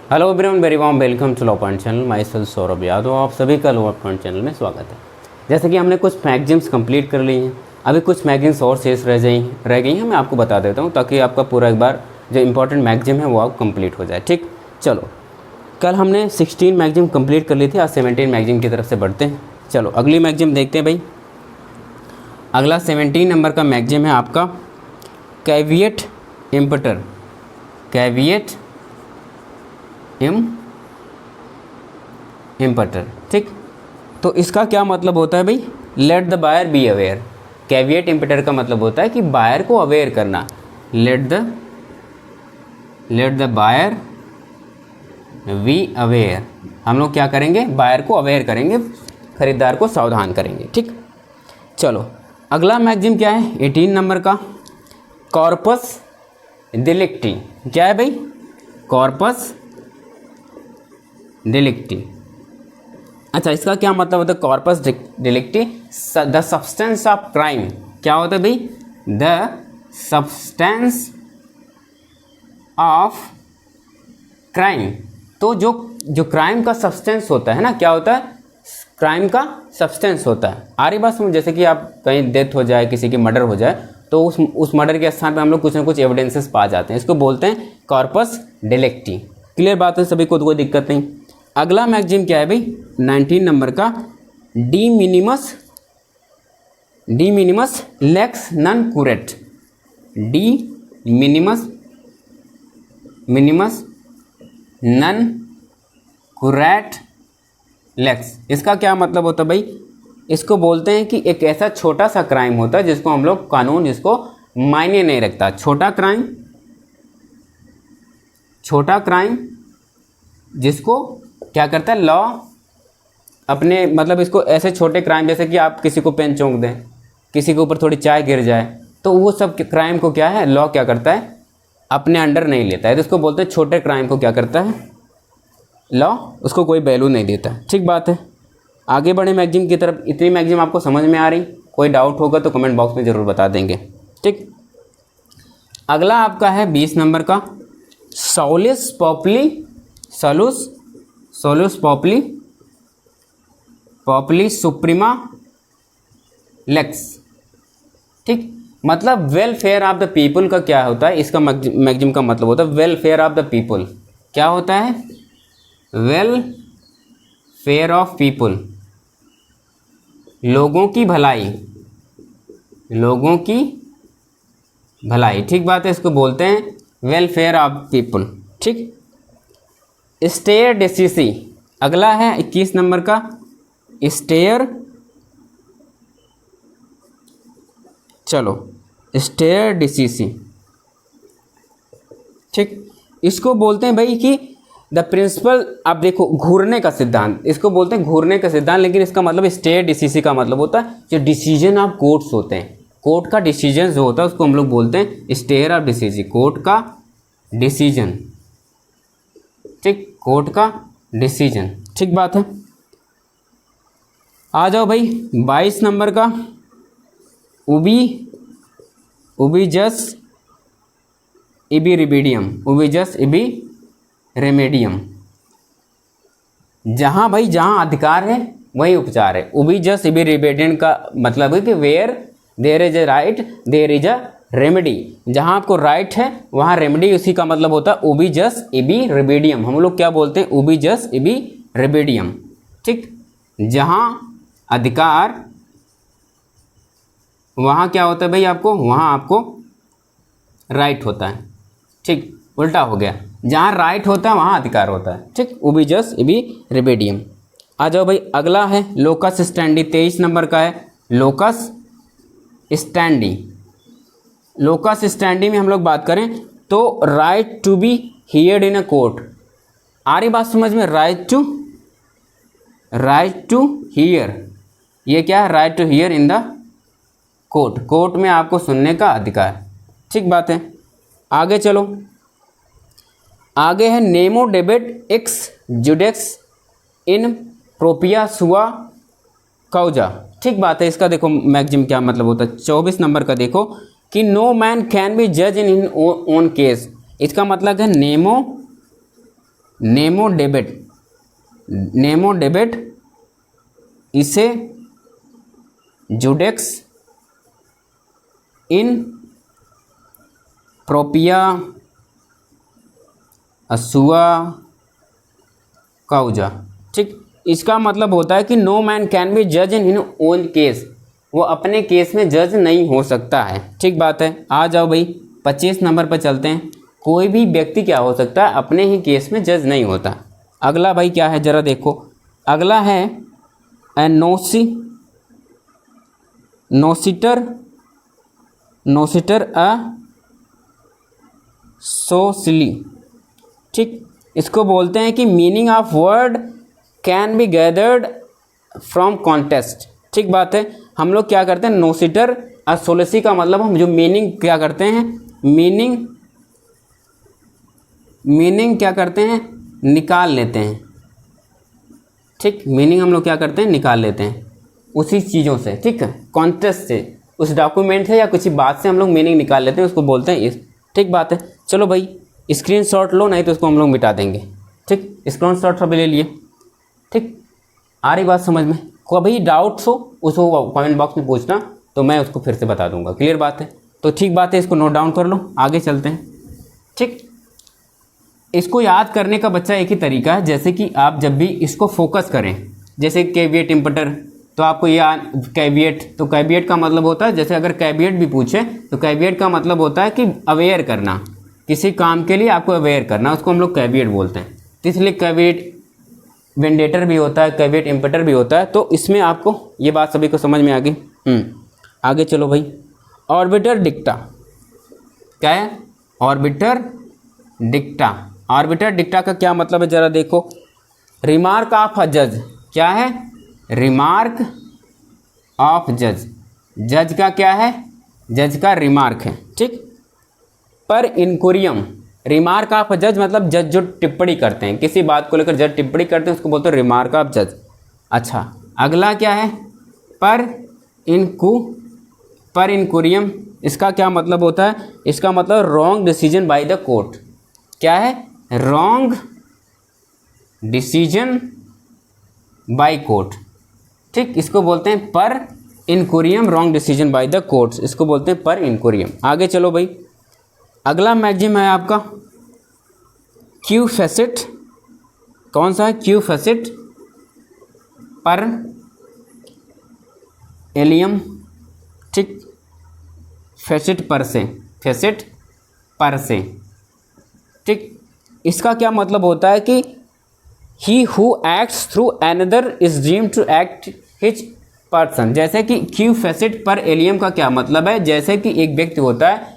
Hello everyone, very warm welcome to law point channel. Myself Saurabh Yadav, आप सभी का law point channel में स्वागत है। जैसे कि हमने कुछ मैगजीम्स कंप्लीट कर ली हैं, अभी कुछ मैगजीम्स और शेष रह गई हैं। मैं आपको बता देता हूँ ताकि आपका पूरा एक बार जो इंपॉर्टेंट मैगजीम है वो आप कंप्लीट हो जाए। ठीक, चलो, कल हमने 16 मैगजीम कंप्लीट कर ली थी, आज 17 मैगजीम की तरफ से बढ़ते हैं। चलो अगली मैगजीम देखते हैं भाई। अगला 17 नंबर का मैगजीम है आपका कैविएट इम्पटर। कैविएट इम्पटर, ठीक। तो इसका क्या मतलब होता है भाई? Let the buyer be aware. Caveat emptor का मतलब होता है कि बायर को अवेयर करना। Let the buyer be aware. हम लोग क्या करेंगे? बायर को अवेयर करेंगे, खरीदार को सावधान करेंगे। ठीक, चलो अगला मैगजीम क्या है 18 नंबर का? Corpus delicti. क्या है भाई? Corpus delicti. अच्छा, इसका क्या मतलब होता है? Corpus delicti, the substance of crime. क्या होता है भाई? The substance of crime. तो जो क्राइम का सब्सटेंस होता है ना, क्या होता है? क्राइम का सब्सटेंस होता है। आ रही बात समझ? जैसे कि आप कहीं डेथ हो जाए, किसी की मर्डर हो जाए, तो उस मर्डर के स्थान पे हम लोग कुछ ना कुछ एविडेंसेस पा जाते हैं। इसको बोलते हैं कॉर्पस डिलिक्टी। क्लियर बात है सभी को? कोई दिक्कत नहीं। अगला मैगजीम क्या है भाई 19 नंबर का? De minimis lex non curat. De minimis non curat lex. इसका क्या मतलब होता है भाई? इसको बोलते हैं कि एक ऐसा छोटा सा क्राइम होता है जिसको हम लोग कानून जिसको मायने नहीं रखता। छोटा क्राइम जिसको क्या करता है लॉ अपने, मतलब इसको ऐसे छोटे क्राइम, जैसे कि आप किसी को पेन चौंक दें, किसी के ऊपर थोड़ी चाय गिर जाए, तो वो सब क्राइम को क्या है लॉ क्या करता है? अपने अंडर नहीं लेता है। तो इसको बोलते हैं छोटे क्राइम को क्या करता है लॉ, उसको कोई वैल्यू नहीं देता। ठीक बात है। आगे बढ़े मैगजीम की तरफ। इतनी मैगजीम आपको समझ में आ रही? कोई डाउट होगा तो कमेंट बॉक्स में ज़रूर बता देंगे। ठीक, अगला आपका है 20 नंबर का सोलुस पॉपुली सुप्रीमा लेक्स। ठीक, मतलब वेलफेयर ऑफ द पीपल का क्या होता है? इसका मैगजीम का मतलब होता है वेलफेयर ऑफ द पीपल। क्या होता है? वेलफेयर ऑफ पीपल, लोगों की भलाई। ठीक बात है, इसको बोलते हैं वेलफेयर ऑफ पीपल। ठीक, स्टेयर डिसीसी। अगला है 21 नंबर का स्टेयर डिसीसी। ठीक, इसको बोलते हैं भाई कि द प्रिंसिपल, आप देखो घूरने का सिद्धांत, इसको बोलते हैं घूरने का सिद्धांत। लेकिन इसका मतलब स्टेयर डिसीसी का मतलब होता है जो डिसीजन ऑफ कोर्ट्स होते हैं, कोर्ट का डिसीजन जो होता है उसको हम लोग बोलते हैं स्टेयर ऑफ डिसीजी, कोर्ट का डिसीजन। ठीक, कोर्ट का डिसीजन। ठीक बात है। आ जाओ भाई 22 नंबर का उबिजस इबी रेमेडियम। जहाँ भाई जहाँ अधिकार है वही उपचार है। उबिजस इबी रेमेडियम का मतलब है कि where there is a right there is a remedy. जहाँ आपको राइट है वहाँ रेमेडी, उसी का मतलब होता है उबिजस इबी रेमेडियम। हम लोग क्या बोलते हैं? उबिजस इबी रेमेडियम। ठीक, जहाँ अधिकार वहाँ क्या होता है भाई आपको? वहाँ आपको राइट होता है। ठीक, उल्टा हो गया, जहाँ राइट होता है वहाँ अधिकार होता है। ठीक, उबिजस इबी रेमेडियम। आ जाओ भाई, अगला है लोकस स्टैंडी। 23 नंबर का है लोकस स्टैंडी में हम लोग बात करें तो right to be heard in a court. आ रही बात समझ में? राइट टू हियर, ये क्या है? Right to hear in the court में आपको सुनने का अधिकार। ठीक बात है। आगे चलो, आगे है नेमो डेबिट एक्स जुडेक्स इन प्रोपिया सुआ कौजा। ठीक बात है। इसका देखो मैगजीम क्या मतलब होता है। 24 नंबर का देखो कि नो मैन कैन बी जज इन ओन केस। इसका मतलब है नेमो डेबिट इसे जुडेक्स इन प्रोपिया असुआ काउजा। ठीक, इसका मतलब होता है कि नो मैन कैन बी जज इन ओन केस, वो अपने केस में जज नहीं हो सकता है। ठीक बात है। आ जाओ भाई 25 नंबर पर चलते हैं। कोई भी व्यक्ति क्या हो सकता है, अपने ही केस में जज नहीं होता। अगला भाई क्या है जरा देखो, अगला है नोसिटर अ सोसली। ठीक, इसको बोलते हैं कि meaning of word can be gathered from contest. ठीक बात है। हम लोग क्या करते हैं, नोसिटर अ सोलेसी का मतलब हम जो मीनिंग क्या करते हैं, मीनिंग क्या करते हैं, निकाल लेते हैं। ठीक, मीनिंग हम लोग क्या करते हैं, निकाल लेते हैं उसी चीज़ों से। ठीक है, कॉन्टेस्ट से, उस डॉक्यूमेंट से या किसी बात से हम लोग मीनिंग निकाल लेते हैं, उसको बोलते हैं इस। ठीक बात है। चलो भाई स्क्रीनशॉट लो, नहीं तो उसको हम लोग मिटा देंगे। ठीक, स्क्रीनशॉट सभी ले लिए। ठीक, आ रही बात समझ में? कभी डाउट्स हो उसको कमेंट बॉक्स में पूछना, तो मैं उसको फिर से बता दूंगा। क्लियर बात है? तो ठीक बात है, इसको नोट डाउन कर लो, आगे चलते हैं। ठीक, इसको याद करने का बच्चा एक ही तरीका है, जैसे कि आप जब भी इसको फोकस करें, जैसे कैविएट इम्पटर, तो आपको ये कैविएट, तो कैविएट का मतलब होता है, जैसे अगर कैविएट भी पूछे तो कैविएट का मतलब होता है कि अवेयर करना, किसी काम के लिए आपको अवेयर करना, उसको हम लोग कैविएट बोलते हैं। तो इसलिए कैविएट वेंडेटर भी होता है, कैविएट इम्पटर भी होता है। तो इसमें आपको ये बात सभी को समझ में आ गई। आगे चलो भाई, ऑर्बिटर डिक्टा क्या है, ऑर्बिटर डिक्टा का क्या मतलब है जरा देखो। रिमार्क ऑफ अ जज, क्या है, रिमार्क ऑफ जज, जज का क्या है, जज का रिमार्क है। ठीक, पर इंक्वायरियम, रिमार्क ऑफ अ जज मतलब जज जो टिप्पणी करते हैं, किसी बात को लेकर जज टिप्पणी करते हैं, उसको बोलते हैं रिमार्क ऑफ जज। अच्छा, अगला क्या है, पर इंक्वायरियम, इसका क्या मतलब होता है, इसका मतलब wrong decision by the court. क्या है, रॉन्ग डिसीजन बाय कोर्ट। ठीक, इसको बोलते हैं per incuriam, wrong decision by the courts, इसको बोलते हैं पर इंक्वायरियम। आगे चलो भाई, अगला मैक्सिम है आपका क्यू फेसिट। कौन सा है, क्यू फेसिट पर एलियम। ठीक, फेसिट पर से। ठीक, इसका क्या मतलब होता है कि he who acts through another is deemed to act his person. जैसे कि क्यू फेसिट पर एलियम का क्या मतलब है, जैसे कि एक व्यक्ति होता है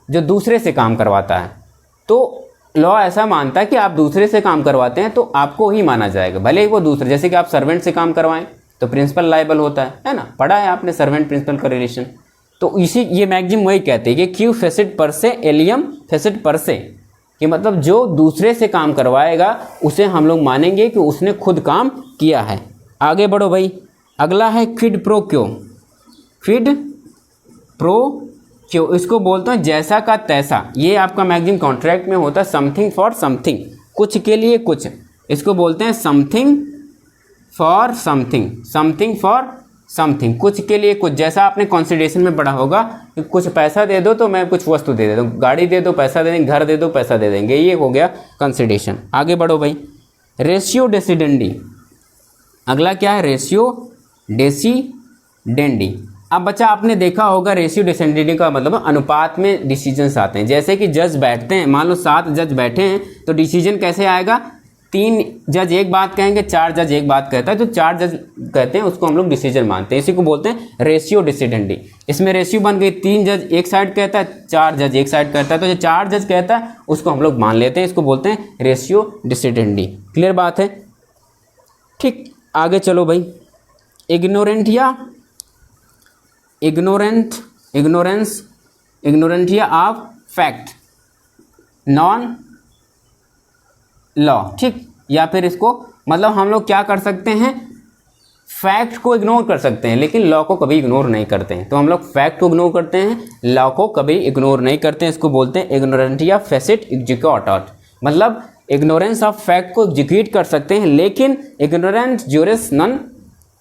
जो दूसरे से काम करवाता है, तो लॉ ऐसा मानता है कि आप दूसरे से काम करवाते हैं तो आपको ही माना जाएगा, भले ही वो दूसरे, जैसे कि आप सर्वेंट से काम करवाएं तो प्रिंसिपल लायबल होता है ना, पढ़ा है आपने सर्वेंट प्रिंसिपल का रिलेशन। तो इसी ये मैक्सिम वही कहते हैं कि क्यू फेसिट पर से एलियम फेसिट पर से, कि मतलब जो दूसरे से काम करवाएगा उसे हम लोग मानेंगे कि उसने खुद काम किया है। आगे बढ़ो भाई, अगला है क्विड प्रो क्यो, इसको बोलते हैं जैसा का तैसा। ये आपका मैक्सिम कॉन्ट्रैक्ट में होता है, समथिंग फॉर समथिंग, कुछ के लिए कुछ, इसको बोलते हैं समथिंग फॉर समथिंग, कुछ के लिए कुछ। जैसा आपने कॉन्सिडरेशन में पढ़ा होगा कि कुछ पैसा दे दो तो मैं कुछ वस्तु दे देता हूँ, गाड़ी दे दो पैसा दे देंगे, घर दे दो पैसा दे देंगे, ये हो गया कॉन्सिडरेशन। आगे बढ़ो भाई, रेशियो डेसिडेंडी। अगला क्या है, रेशियो डेसिडेंडी। अब बच्चा आपने देखा होगा रेशियो डेसिडेंडी का मतलब अनुपात में डिसीजंस आते हैं। जैसे कि जज बैठते हैं, मान लो 7 जज बैठे हैं, तो डिसीजन कैसे आएगा, 3 जज एक बात कहेंगे, 4 जज एक बात कहता है, तो 4 जज कहते हैं उसको हम लोग डिसीजन मानते हैं, इसी को बोलते हैं रेशियो डेसिडेंडी। इसमें रेशियो बन गई, 3 जज एक साइड कहता है, 4 जज एक साइड कहता है, तो जो 4 जज कहता है उसको हम लोग मान लेते हैं, इसको बोलते हैं रेशियो डेसिडेंडी। क्लियर बात है? ठीक, आगे चलो भाई, इग्नोरेंटिया ऑफ फैक्ट, नॉन लॉ। ठीक, या फिर इसको मतलब हम लोग क्या कर सकते हैं, फैक्ट को इग्नोर कर सकते हैं लेकिन लॉ को कभी इग्नोर नहीं करते हैं। तो हम लोग फैक्ट को इग्नोर करते हैं, लॉ को कभी इग्नोर नहीं करते हैं, इसको बोलते हैं इग्नोरेंटिया फेसिट एग्जीक्यूटॉट। मतलब इग्नोरेंस ऑफ फैक्ट को एग्जीक्यूट कर सकते हैं, लेकिन इग्नोरेंस ज्यूरिस नॉन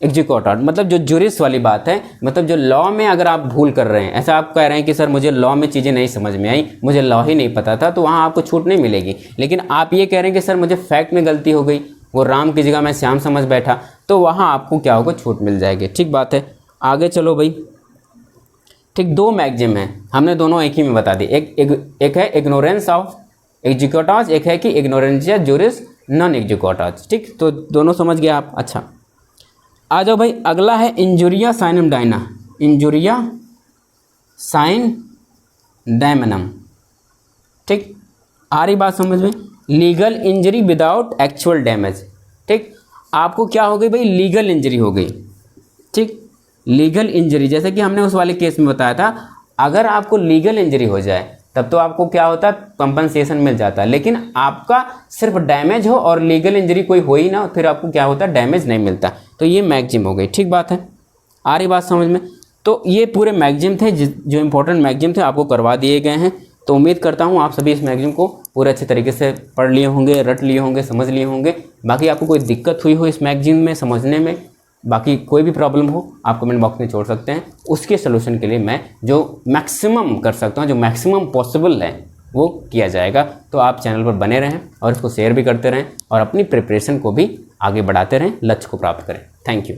एग्जीक्यूटेड, मतलब जो ज्यूरिस वाली बात है, मतलब जो लॉ में अगर आप भूल कर रहे हैं, ऐसा आप कह रहे हैं कि सर मुझे लॉ में चीज़ें नहीं समझ में आई, मुझे लॉ ही नहीं पता था, तो वहाँ आपको छूट नहीं मिलेगी। लेकिन आप ये कह रहे हैं कि सर मुझे फैक्ट में गलती हो गई, वो राम की जगह मैं श्याम समझ बैठा, तो वहाँ आपको क्या होगा, छूट मिल जाएगी। ठीक बात है, आगे चलो भाई। ठीक, दो मैगजिम है, हमने दोनों एक ही में बता दी। एक है इग्नोरेंस ऑफ एग्जीक्यूटिव्स, एक है कि इग्नोरेंसिया ज्यूरिस नॉन एग्जीक्यूटिव्स। ठीक, तो दोनों समझ गए आप। अच्छा, आ जाओ भाई, अगला है इंजुरिया साइनम डायना, इंजुरिया साइन डायमनम। ठीक, आ रही बात समझ में, legal injury without actual damage. ठीक, आपको क्या हो गई भाई, लीगल इंजरी हो गई। ठीक, लीगल इंजरी, जैसे कि हमने उस वाले केस में बताया था, अगर आपको लीगल इंजरी हो जाए तब तो आपको क्या होता है, कंपनसेशन मिल जाता है। लेकिन आपका सिर्फ डैमेज हो और लीगल इंजरी कोई हो ही ना, फिर आपको क्या होता है, डैमेज नहीं मिलता। तो ये मैगजिम हो गई। ठीक बात है, आ रही बात समझ में। तो ये पूरे मैगजिम थे जो इंपॉर्टेंट मैगजिम थे, आपको करवा दिए गए हैं। तो उम्मीद करता हूँ आप सभी इस मैगजिम को पूरे अच्छे तरीके से पढ़ लिए होंगे, रट लिए होंगे, समझ लिए होंगे। बाकी आपको कोई दिक्कत हुई हो इस मैगजिम में समझने में, बाकी कोई भी प्रॉब्लम हो, आप कमेंट बॉक्स में छोड़ सकते हैं। उसके सलूशन के लिए मैं जो मैक्सिमम कर सकता हूँ, जो मैक्सिमम पॉसिबल है, वो किया जाएगा। तो आप चैनल पर बने रहें और इसको शेयर भी करते रहें और अपनी प्रिपरेशन को भी आगे बढ़ाते रहें, लक्ष्य को प्राप्त करें। Thank you.